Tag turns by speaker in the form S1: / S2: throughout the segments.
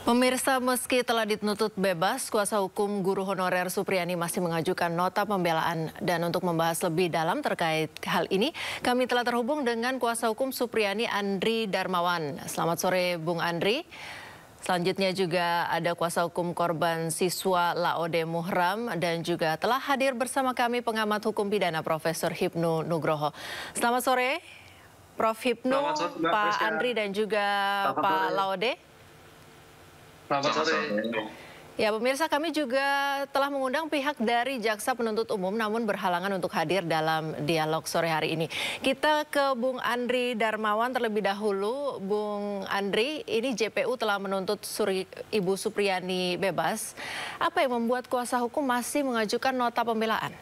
S1: Pemirsa, meski telah dituntut bebas, kuasa hukum guru honorer Supriyani masih mengajukan nota pembelaan. Dan untuk membahas lebih dalam terkait hal ini, kami telah terhubung dengan kuasa hukum Supriyani, Andri Darmawan. Selamat sore, Bung Andri. Selanjutnya juga ada kuasa hukum korban siswa Laode Muhram dan juga telah hadir bersama kami pengamat hukum pidana Profesor Hipnu Nugroho. Selamat sore, Prof. Hipnu, Pak Andri dan juga Pak Laode.
S2: Selamat sore.
S1: Ya, pemirsa, kami juga telah mengundang pihak dari Jaksa Penuntut Umum namun berhalangan untuk hadir dalam dialog sore hari ini. Kita ke Bung Andri Darmawan terlebih dahulu. Bung Andri, ini JPU telah menuntut Ibu Supriyani bebas. Apa yang membuat kuasa hukum masih mengajukan nota pembelaan?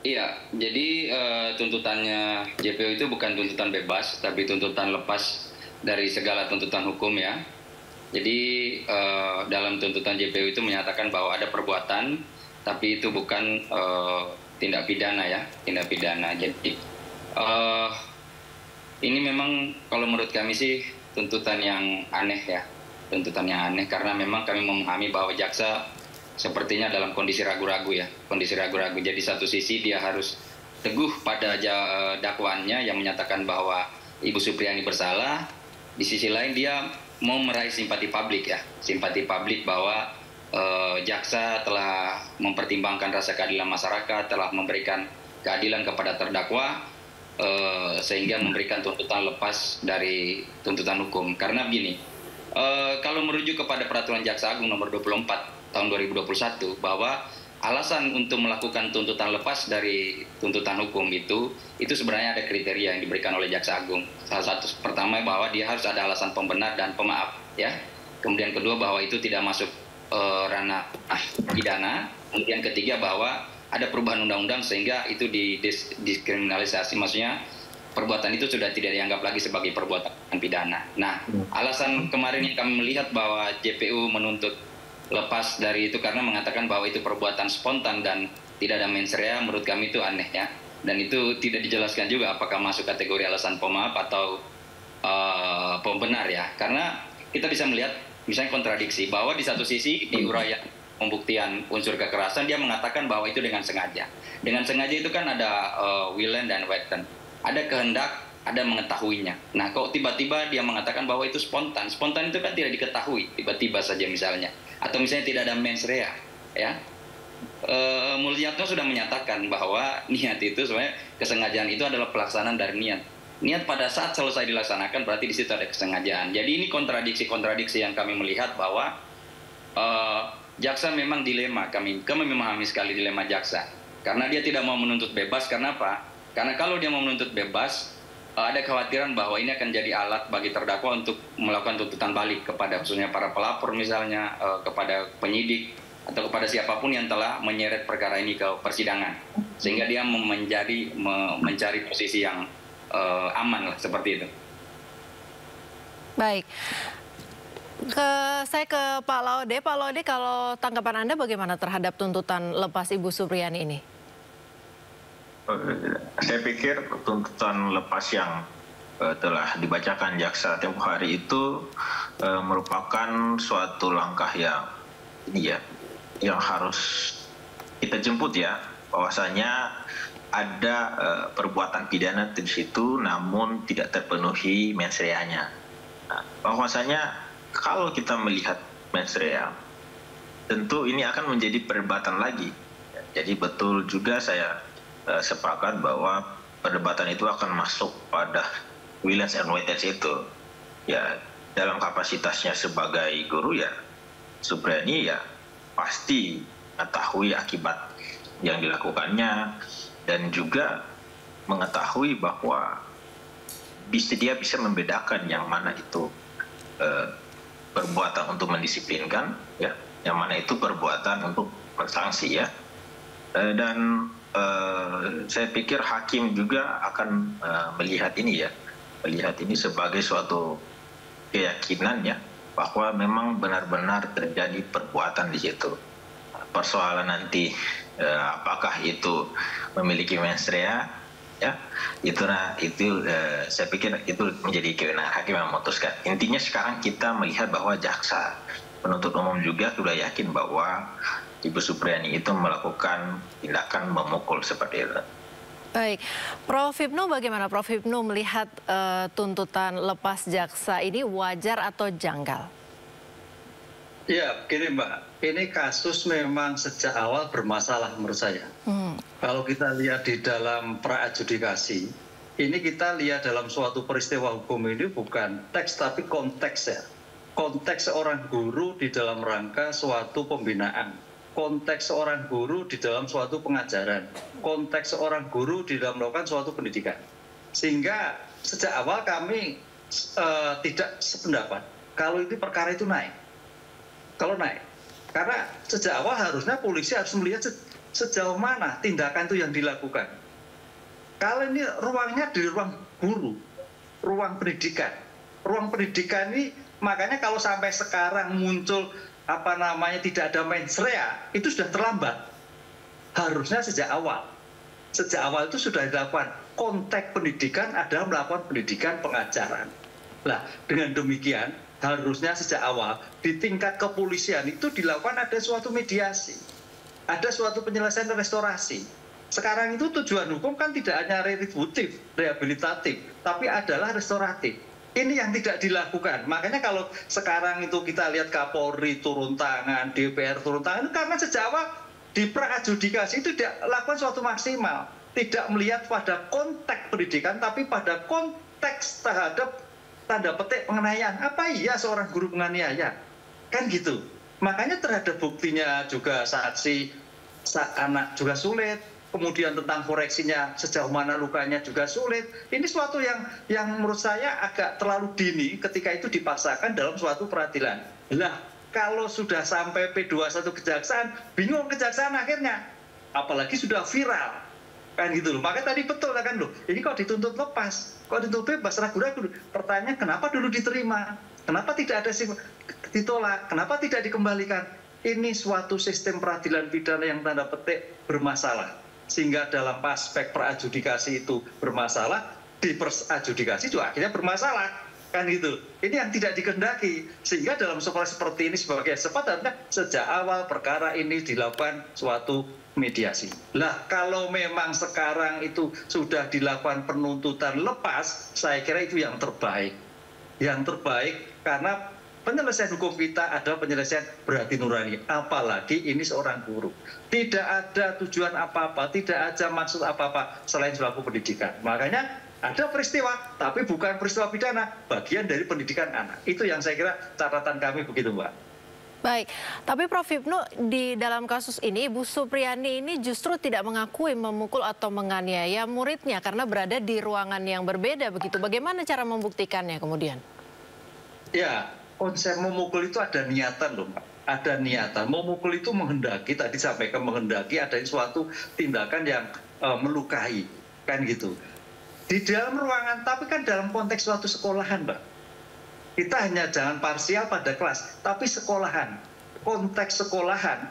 S2: Iya, jadi tuntutannya JPU itu bukan tuntutan bebas, tapi tuntutan lepas dari segala tuntutan hukum ya. Jadi dalam tuntutan JPU itu menyatakan bahwa ada perbuatan, tapi itu bukan tindak pidana ya, tindak pidana. Jadi ini memang kalau menurut kami sih tuntutan yang aneh ya, tuntutan yang aneh karena memang kami memahami bahwa jaksa sepertinya dalam kondisi ragu-ragu ya, kondisi ragu-ragu. Jadi satu sisi dia harus teguh pada dakwaannya yang menyatakan bahwa Ibu Supriyani bersalah, di sisi lain dia mau meraih simpati publik ya, simpati publik bahwa jaksa telah mempertimbangkan rasa keadilan masyarakat, telah memberikan keadilan kepada terdakwa sehingga memberikan tuntutan lepas dari tuntutan hukum. Karena begini, kalau merujuk kepada peraturan Jaksa Agung nomor 24 tahun 2021 bahwa alasan untuk melakukan tuntutan lepas dari tuntutan hukum itu sebenarnya ada kriteria yang diberikan oleh Jaksa Agung. Salah satu pertama bahwa dia harus ada alasan pembenar dan pemaaf ya. Kemudian kedua bahwa itu tidak masuk ranah pidana. Kemudian ketiga bahwa ada perubahan undang-undang sehingga itu didiskriminalisasi, maksudnya perbuatan itu sudah tidak dianggap lagi sebagai perbuatan pidana. Nah, alasan kemarin yang kami melihat bahwa JPU menuntut lepas dari itu karena mengatakan bahwa itu perbuatan spontan dan tidak ada mens rea, menurut kami itu aneh ya. Dan itu tidak dijelaskan juga apakah masuk kategori alasan pemaaf atau pembenar ya. Karena kita bisa melihat misalnya kontradiksi bahwa di satu sisi di uraian pembuktian unsur kekerasan dia mengatakan bahwa itu dengan sengaja. Dengan sengaja itu kan ada willen dan weten. Ada kehendak, ada mengetahuinya. Nah, kok tiba-tiba dia mengatakan bahwa itu spontan. Spontan itu kan tidak diketahui, tiba-tiba saja misalnya. Atau misalnya tidak ada mens rea, ya. Mulyatno sudah menyatakan bahwa niat itu sebenarnya kesengajaan itu adalah pelaksanaan dari niat. Niat pada saat selesai dilaksanakan berarti di situ ada kesengajaan. Jadi ini kontradiksi-kontradiksi yang kami melihat bahwa jaksa memang dilema. Kami memahami sekali dilema jaksa. Karena dia tidak mau menuntut bebas, karena apa? Karena kalau dia mau menuntut bebas, ada kekhawatiran bahwa ini akan jadi alat bagi terdakwa untuk melakukan tuntutan balik kepada khususnya para pelapor misalnya, kepada penyidik atau kepada siapapun yang telah menyeret perkara ini ke persidangan, sehingga dia mencari posisi yang aman lah, seperti itu.
S1: Baik, saya ke Pak Laode. Pak Laode, kalau tanggapan Anda bagaimana terhadap tuntutan lepas Ibu Supriyani ini?
S3: Saya pikir tuntutan lepas yang telah dibacakan jaksa tempo hari itu merupakan suatu langkah yang yang harus kita jemput ya, bahwasanya ada perbuatan pidana di situ namun tidak terpenuhi mens rea-nya. Nah, bahwasanya kalau kita melihat mens rea, tentu ini akan menjadi perdebatan lagi. Jadi betul juga saya sepakat bahwa perdebatan itu akan masuk pada willens and wetens itu. Ya, dalam kapasitasnya sebagai guru ya, Supriyani ya pasti mengetahui akibat yang dilakukannya dan juga mengetahui bahwa dia bisa membedakan yang mana itu perbuatan untuk mendisiplinkan ya, yang mana itu perbuatan untuk mensanksi ya. Dan saya pikir hakim juga akan melihat ini sebagai suatu keyakinan ya, bahwa memang benar-benar terjadi perbuatan di situ. Persoalan nanti apakah itu memiliki mens rea ya. Saya pikir itu menjadi kewenangan hakim yang memutuskan. Intinya sekarang kita melihat bahwa jaksa penuntut umum juga sudah yakin bahwa Ibu Supriani itu melakukan tindakan memukul seperti itu.
S1: Baik, Prof. Hipnu bagaimana Prof. Hipnu melihat tuntutan lepas jaksa ini wajar atau janggal?
S4: Ya, begini Mbak, ini kasus memang sejak awal bermasalah menurut saya. Kalau kita lihat di dalam pra-adjudikasi, ini kita lihat dalam suatu peristiwa hukum ini bukan teks tapi konteks ya. Konteks seorang guru di dalam rangka suatu pembinaan. Konteks seorang guru di dalam suatu pengajaran. Konteks seorang guru di dalam melakukan suatu pendidikan. Sehingga sejak awal kami tidak sependapat kalau ini perkara itu naik. Kalau naik, karena sejak awal harusnya polisi harus melihat sejauh mana tindakan itu yang dilakukan. Kalau ini ruangnya di ruang guru, ruang pendidikan. Ruang pendidikan ini makanya kalau sampai sekarang muncul tidak ada mens rea, itu sudah terlambat. Harusnya sejak awal. Sejak awal itu sudah dilakukan. Konteks pendidikan adalah melakukan pendidikan pengajaran. Nah, dengan demikian harusnya sejak awal di tingkat kepolisian itu dilakukan ada suatu mediasi, ada suatu penyelesaian restorasi. Sekarang itu tujuan hukum kan tidak hanya retributif, rehabilitatif, tapi adalah restoratif. Ini yang tidak dilakukan. Makanya kalau sekarang itu kita lihat Kapolri turun tangan, DPR turun tangan, karena sejak awal di pra-adjudikasi itu tidak lakukan suatu maksimal, tidak melihat pada konteks pendidikan, tapi pada konteks terhadap tanda petik penganiayaan. Apa iya seorang guru penganiaya? Kan gitu. Makanya terhadap buktinya juga saksi anak juga sulit. Kemudian tentang koreksinya sejauh mana lukanya juga sulit. Ini suatu yang menurut saya agak terlalu dini ketika itu dipaksakan dalam suatu peradilan. Lah, kalau sudah sampai P21 kejaksaan, bingung kejaksaan akhirnya. Apalagi sudah viral. Kan gitu loh. Makanya tadi betul kan loh. Ini kok dituntut lepas, kok dituntut bebas, ragu-ragu. Pertanyaan kenapa dulu diterima? Kenapa tidak ada ditolak? Kenapa tidak dikembalikan? Ini suatu sistem peradilan pidana yang tanda petik bermasalah. Sehingga dalam aspek pra-adjudikasi itu bermasalah, di pra-adjudikasi juga akhirnya bermasalah. Kan gitu. Ini yang tidak dikehendaki. Sehingga dalam seperti ini sebagai sepatutnya sejak awal perkara ini dilakukan suatu mediasi. Lah kalau memang sekarang itu sudah dilakukan penuntutan lepas, saya kira itu yang terbaik. Yang terbaik karena penyelesaian hukum kita adalah penyelesaian berhati nurani. Apalagi ini seorang guru. Tidak ada tujuan apa-apa, tidak ada maksud apa-apa selain selaku pendidikan. Makanya ada peristiwa, tapi bukan peristiwa pidana, bagian dari pendidikan anak. Itu yang saya kira catatan kami begitu, Mbak.
S1: Baik, tapi Prof. Hipnu di dalam kasus ini Ibu Supriani ini justru tidak mengakui memukul atau menganiaya muridnya karena berada di ruangan yang berbeda begitu. Bagaimana cara membuktikannya kemudian?
S4: Ya, konsep memukul itu ada niatan loh, Pak. Ada niatan. Memukul itu menghendaki, tadi sampaikan menghendaki ada suatu tindakan yang melukai, kan gitu. Di dalam ruangan, tapi kan dalam konteks suatu sekolahan, Pak. Kita hanya jangan parsial pada kelas, tapi sekolahan. Konteks sekolahan,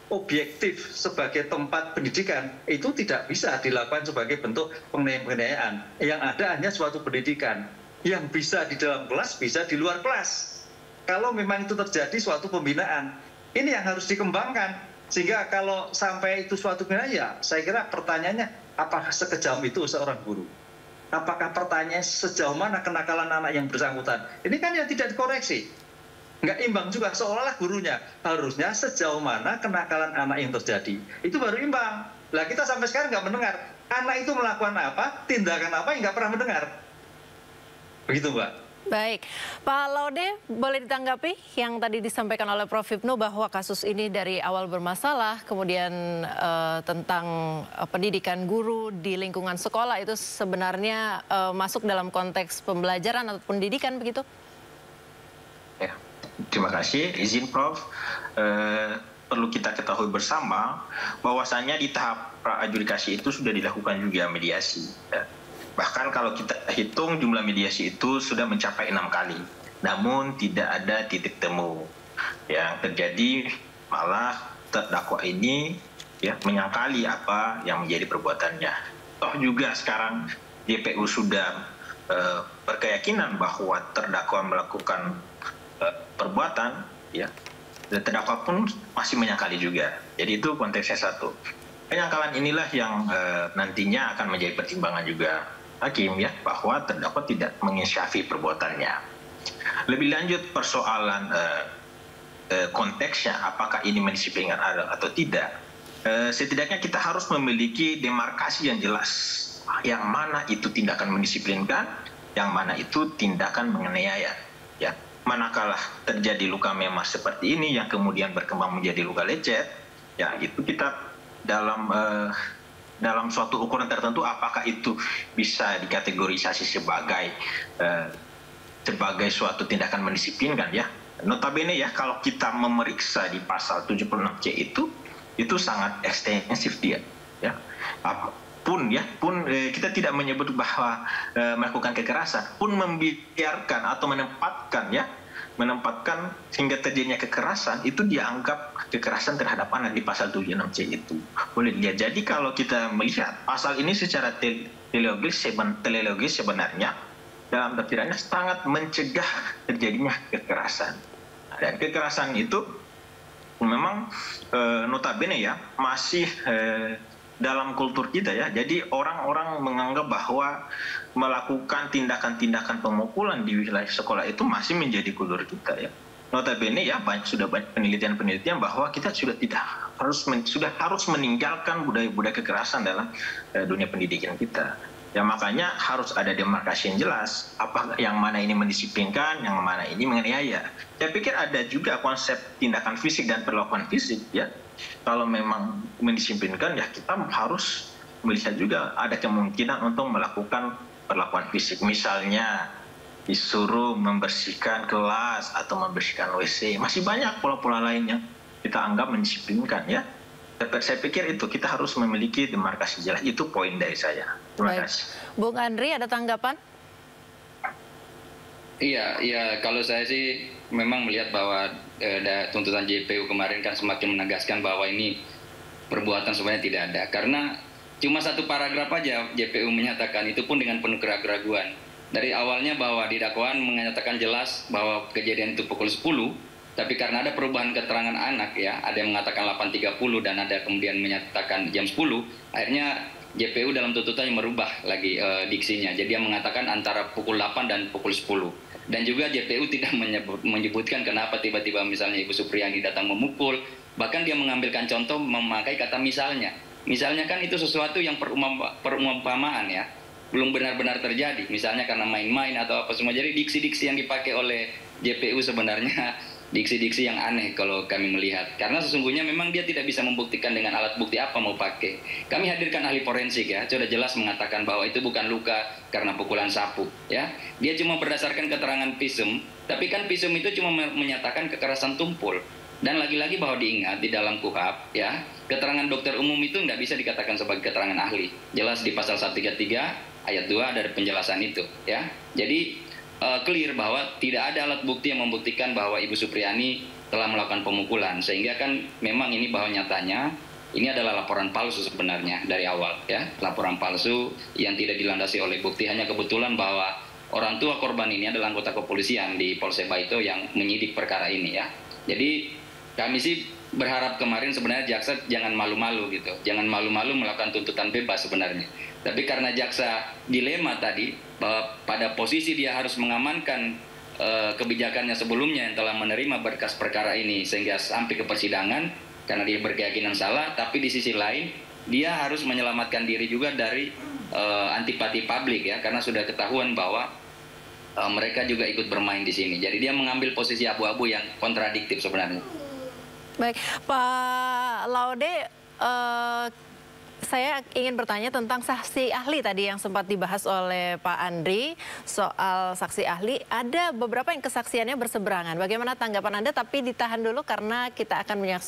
S4: objektif sebagai tempat pendidikan, itu tidak bisa dilakukan sebagai bentuk penganiayaan. Yang ada hanya suatu pendidikan. Yang bisa di dalam kelas, bisa di luar kelas. Kalau memang itu terjadi suatu pembinaan, ini yang harus dikembangkan. Sehingga kalau sampai itu suatu pembinaan, ya saya kira pertanyaannya, apakah sekejam itu seorang guru? Apakah pertanyaan sejauh mana kenakalan anak yang bersangkutan? Ini kan yang tidak dikoreksi. Nggak imbang juga, seolah-olah gurunya. Harusnya sejauh mana kenakalan anak yang terjadi. Itu baru imbang. Lah kita sampai sekarang nggak mendengar. Anak itu melakukan apa, tindakan apa yang nggak pernah mendengar. Begitu, Mbak.
S1: Baik, Pak Laude boleh ditanggapi yang tadi disampaikan oleh Prof. Hipnu bahwa kasus ini dari awal bermasalah, kemudian tentang pendidikan guru di lingkungan sekolah itu sebenarnya masuk dalam konteks pembelajaran atau pendidikan begitu?
S3: Ya, terima kasih. Izin Prof. Perlu kita ketahui bersama bahwasannya di tahap pra-adjudikasi itu sudah dilakukan juga mediasi. Ya. Bahkan kalau kita hitung jumlah mediasi itu sudah mencapai 6 kali. Namun tidak ada titik temu. Yang terjadi malah terdakwa ini ya menyangkali apa yang menjadi perbuatannya. Toh juga sekarang JPU sudah berkeyakinan bahwa terdakwa melakukan perbuatan, ya, dan terdakwa pun masih menyangkali juga. Jadi itu konteksnya satu. Penyangkalan inilah yang nantinya akan menjadi pertimbangan juga hakim, ya, bahwa terdakwa tidak menginsyafi perbuatannya. Lebih lanjut persoalan konteksnya, apakah ini mendisiplinkan atau tidak, setidaknya kita harus memiliki demarkasi yang jelas, yang mana itu tindakan mendisiplinkan, yang mana itu tindakan menganiaya, ya. Manakala terjadi luka memar seperti ini yang kemudian berkembang menjadi luka lecet, ya, itu kita dalam suatu ukuran tertentu, apakah itu bisa dikategorisasi sebagai suatu tindakan mendisiplinkan, ya. Notabene, ya, kalau kita memeriksa di pasal 76C itu sangat ekstensif dia, ya. Kita tidak menyebut bahwa melakukan kekerasan, pun membiarkan atau menempatkan hingga terjadinya kekerasan itu dianggap kekerasan terhadap anak di pasal 76C itu. Boleh dilihat. Jadi kalau kita melihat pasal ini secara teleologis sebenarnya dalam tafsirannya sangat mencegah terjadinya kekerasan. Dan kekerasan itu memang notabene, ya, masih dalam kultur kita, ya. Jadi orang-orang menganggap bahwa melakukan tindakan-tindakan pemukulan di wilayah sekolah itu masih menjadi kultur kita, ya. Notabene, ya, sudah banyak penelitian bahwa kita sudah harus meninggalkan budaya-budaya kekerasan dalam dunia pendidikan kita. Ya, makanya harus ada demarkasi yang jelas, apa yang mana ini mendisiplinkan, yang mana ini menganiaya. Saya pikir ada juga konsep tindakan fisik dan perlakuan fisik, ya. Kalau memang mendisiplinkan, ya, kita harus melihat juga ada kemungkinan untuk melakukan perlakuan fisik. Misalnya disuruh membersihkan kelas atau membersihkan WC. Masih banyak pola-pola lainnya kita anggap mendisiplinkan, ya. Saya pikir itu kita harus memiliki demarkasi jelas. Itu poin dari saya. Terima kasih.
S1: Bung Andri, ada tanggapan?
S2: Iya, kalau saya sih memang melihat bahwa tuntutan JPU kemarin kan semakin menegaskan bahwa ini perbuatan sebenarnya tidak ada. Karena cuma satu paragraf aja JPU menyatakan, itu pun dengan penuh keraguan. Dari awalnya bahwa di dakwaan menyatakan jelas bahwa kejadian itu pukul 10, tapi karena ada perubahan keterangan anak, ya, ada yang mengatakan 8.30 dan ada kemudian menyatakan jam 10, akhirnya JPU dalam tuntutannya merubah lagi diksinya. Jadi dia mengatakan antara pukul 8 dan pukul 10. Dan juga JPU tidak menyebutkan kenapa tiba-tiba misalnya Ibu Supriani datang memukul. Bahkan dia mengambilkan contoh memakai kata misalnya. Misalnya kan itu sesuatu yang perumpamaan, ya. Belum benar-benar terjadi. Misalnya karena main-main atau apa semua. Jadi diksi-diksi yang dipakai oleh JPU sebenarnya diksi-diksi yang aneh kalau kami melihat. Karena sesungguhnya memang dia tidak bisa membuktikan dengan alat bukti apa mau pakai. Kami hadirkan ahli forensik, ya, sudah jelas mengatakan bahwa itu bukan luka karena pukulan sapu, ya. Dia cuma berdasarkan keterangan visum, tapi kan visum itu cuma menyatakan kekerasan tumpul. Dan lagi-lagi bahwa diingat di dalam KUHP, ya, keterangan dokter umum itu nggak bisa dikatakan sebagai keterangan ahli. Jelas di pasal 133 ayat 2 ada penjelasan itu, ya. Jadi clear bahwa tidak ada alat bukti yang membuktikan bahwa Ibu Supriani telah melakukan pemukulan, sehingga kan memang ini bahwa nyatanya ini adalah laporan palsu sebenarnya dari awal, ya, laporan palsu yang tidak dilandasi oleh bukti. Hanya kebetulan bahwa orang tua korban ini adalah anggota kepolisian di Polsek Baito yang menyidik perkara ini, ya. Jadi kami sih berharap kemarin sebenarnya jaksa jangan malu-malu gitu, jangan malu-malu melakukan tuntutan bebas sebenarnya. Tapi karena jaksa dilema tadi bahwa pada posisi dia harus mengamankan kebijakannya sebelumnya yang telah menerima berkas perkara ini sehingga sampai ke persidangan karena dia berkeyakinan salah, tapi di sisi lain dia harus menyelamatkan diri juga dari antipati publik, ya, karena sudah ketahuan bahwa mereka juga ikut bermain di sini. Jadi dia mengambil posisi abu-abu yang kontradiktif sebenarnya.
S1: Baik, Pak Laude, saya ingin bertanya tentang saksi ahli tadi yang sempat dibahas oleh Pak Andri soal saksi ahli. Ada beberapa yang kesaksiannya berseberangan. Bagaimana tanggapan Anda? Tapi ditahan dulu karena kita akan menyaksikan